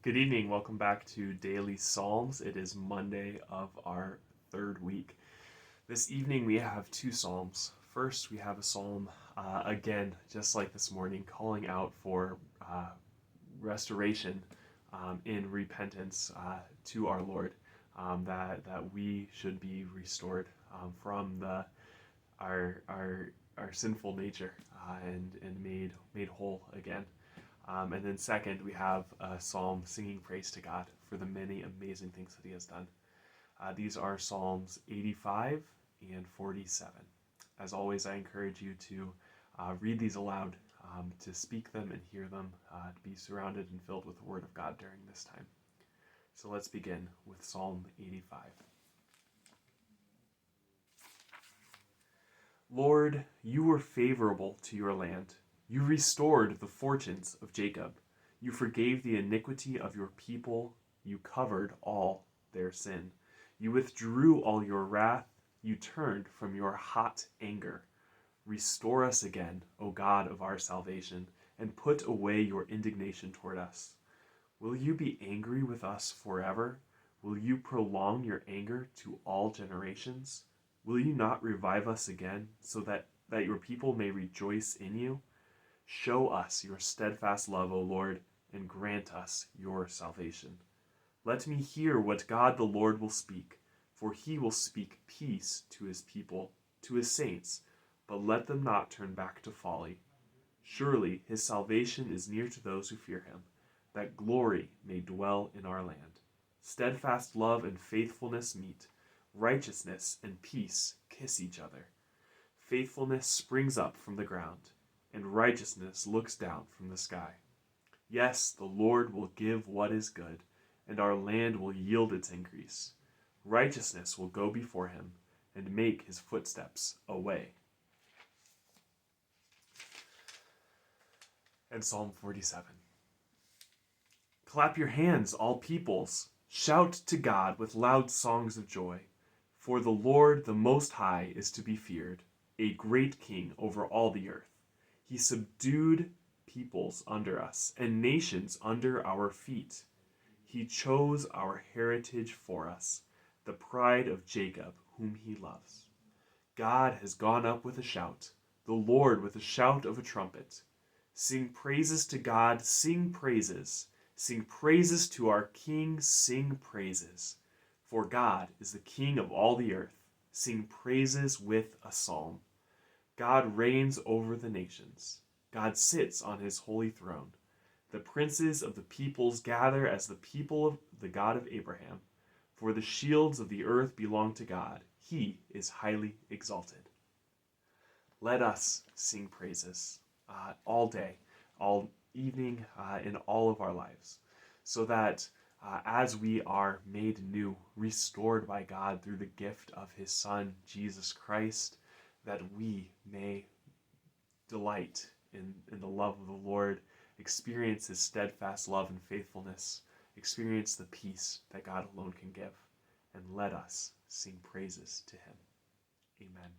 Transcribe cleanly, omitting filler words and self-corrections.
Good evening. Welcome back to Daily Psalms. It is Monday of our third week. This evening we have two psalms. First, we have a psalm, again, just like this morning, calling out for restoration in repentance to our Lord, that we should be restored from our sinful nature and made whole again. And then second, we have a psalm singing praise to God for the many amazing things that he has done. These are Psalms 85 and 47. As always, I encourage you to read these aloud, to speak them and hear them, to be surrounded and filled with the Word of God during this time. So let's begin with Psalm 85. Lord, you were favorable to your land. You restored the fortunes of Jacob. You forgave the iniquity of your people. You covered all their sin. You withdrew all your wrath. You turned from your hot anger. Restore us again, O God of our salvation, and put away your indignation toward us. Will you be angry with us forever? Will you prolong your anger to all generations? Will you not revive us again, so that your people may rejoice in you? Show us your steadfast love, O Lord, and grant us your salvation. Let me hear what God the Lord will speak, for he will speak peace to his people, to his saints, but let them not turn back to folly. Surely his salvation is near to those who fear him, that glory may dwell in our land. Steadfast love and faithfulness meet, righteousness and peace kiss each other. Faithfulness springs up from the ground, and righteousness looks down from the sky. Yes, the Lord will give what is good, and our land will yield its increase. Righteousness will go before him, and make his footsteps a way. And Psalm 47. Clap your hands, all peoples. Shout to God with loud songs of joy. For the Lord, the Most High, is to be feared, a great king over all the earth. He subdued peoples under us and nations under our feet. He chose our heritage for us, the pride of Jacob, whom he loves. God has gone up with a shout, the Lord with a shout of a trumpet. Sing praises to God, sing praises. Sing praises to our King, sing praises. For God is the King of all the earth. Sing praises with a psalm. God reigns over the nations. God sits on his holy throne. The princes of the peoples gather as the people of the God of Abraham. For the shields of the earth belong to God. He is highly exalted. Let us sing praises all day, all evening, in all of our lives, so that as we are made new, restored by God through the gift of his Son, Jesus Christ, that we may delight in the love of the Lord, experience his steadfast love and faithfulness, experience the peace that God alone can give, and let us sing praises to him. Amen.